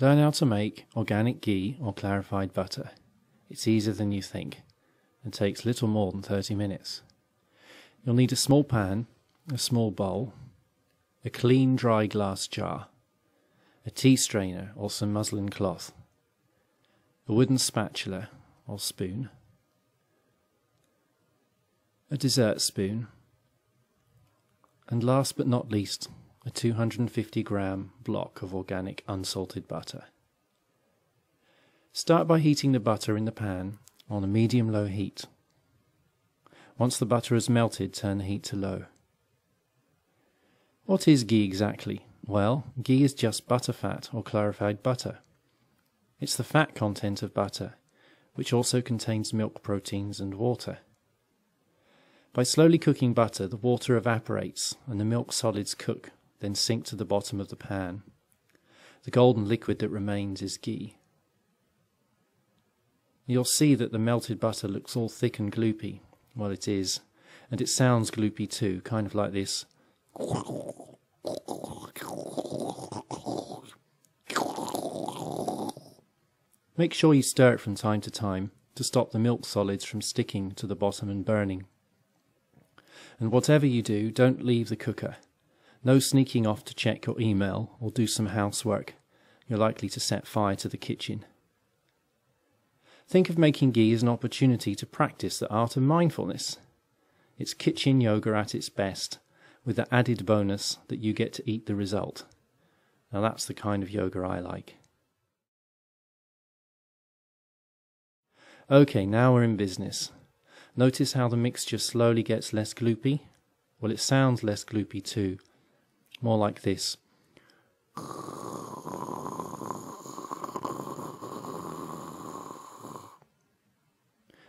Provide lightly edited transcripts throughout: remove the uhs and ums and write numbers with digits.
Learn how to make organic ghee or clarified butter. It's easier than you think and takes little more than 30 minutes. You'll need a small pan, a small bowl, a clean dry glass jar, a tea strainer or some muslin cloth, a wooden spatula or spoon, a dessert spoon, and last but not least, a 250-gram block of organic unsalted butter. Start by heating the butter in the pan on a medium-low heat. Once the butter has melted, turn the heat to low. What is ghee exactly? Well, ghee is just butterfat or clarified butter. It's the fat content of butter, which also contains milk proteins and water. By slowly cooking butter, the water evaporates and the milk solids cook, then sink to the bottom of the pan. The golden liquid that remains is ghee. You'll see that the melted butter looks all thick and gloopy. Well, it is. And it sounds gloopy too, kind of like this. Make sure you stir it from time to time to stop the milk solids from sticking to the bottom and burning. And whatever you do, don't leave the cooker. No sneaking off to check your email or do some housework. You're likely to set fire to the kitchen. Think of making ghee as an opportunity to practice the art of mindfulness. It's kitchen yoga at its best, with the added bonus that you get to eat the result. Now that's the kind of yoga I like. Okay, now we're in business. Notice how the mixture slowly gets less gloopy? Well, it sounds less gloopy too. More like this.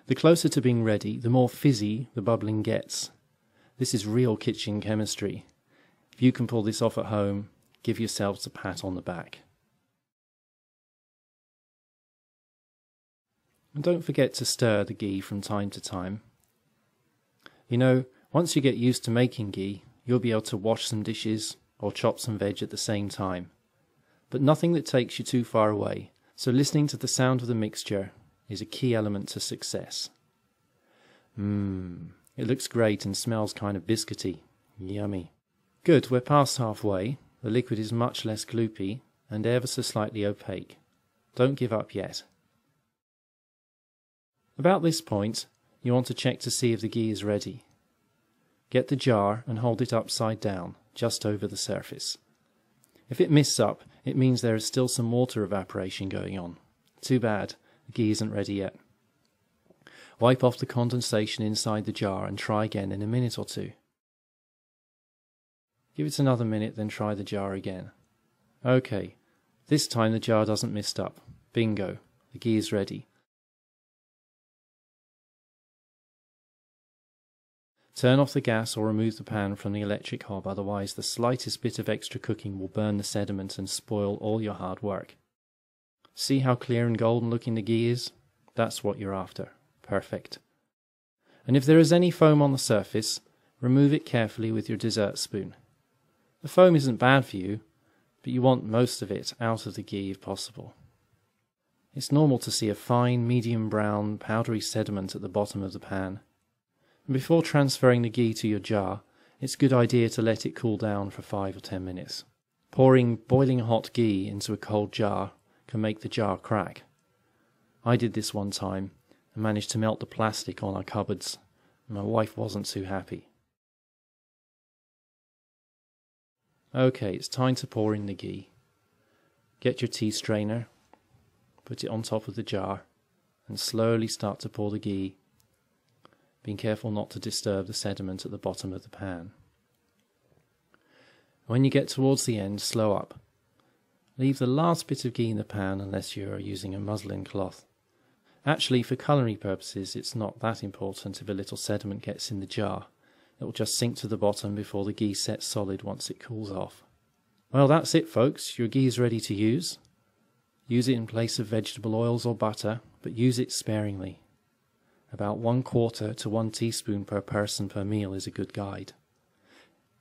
The closer to being ready, the more fizzy the bubbling gets. This is real kitchen chemistry. If you can pull this off at home, give yourselves a pat on the back. And don't forget to stir the ghee from time to time. You know, once you get used to making ghee, you'll be able to wash some dishes or chop some veg at the same time. But nothing that takes you too far away, so listening to the sound of the mixture is a key element to success. It looks great and smells kind of biscuity. Yummy. Good, we're past halfway. The liquid is much less gloopy and ever so slightly opaque. Don't give up yet. About this point, you want to check to see if the ghee is ready. Get the jar and hold it upside down, just over the surface. If it mists up, it means there is still some water evaporation going on. Too bad, the ghee isn't ready yet. Wipe off the condensation inside the jar and try again in a minute or two. Give it another minute, then try the jar again. Okay, this time the jar doesn't mist up. Bingo, the ghee is ready. Turn off the gas or remove the pan from the electric hob, otherwise the slightest bit of extra cooking will burn the sediment and spoil all your hard work. See how clear and golden looking the ghee is? That's what you're after. Perfect. And if there is any foam on the surface, remove it carefully with your dessert spoon. The foam isn't bad for you, but you want most of it out of the ghee if possible. It's normal to see a fine, medium brown, powdery sediment at the bottom of the pan. And before transferring the ghee to your jar, it's a good idea to let it cool down for 5 or 10 minutes. Pouring boiling hot ghee into a cold jar can make the jar crack. I did this one time and managed to melt the plastic on our cupboards. My wife wasn't too happy. Okay, it's time to pour in the ghee. Get your tea strainer, put it on top of the jar, and slowly start to pour the ghee, being careful not to disturb the sediment at the bottom of the pan. When you get towards the end, slow up. Leave the last bit of ghee in the pan unless you are using a muslin cloth. Actually, for culinary purposes, it's not that important if a little sediment gets in the jar. It will just sink to the bottom before the ghee sets solid once it cools off. Well, that's it, folks. Your ghee is ready to use. Use it in place of vegetable oils or butter, but use it sparingly. About 1/4 to 1 teaspoon per person per meal is a good guide.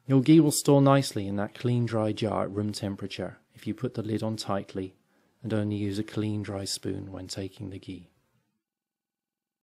Your ghee will store nicely in that clean dry jar at room temperature if you put the lid on tightly and only use a clean dry spoon when taking the ghee.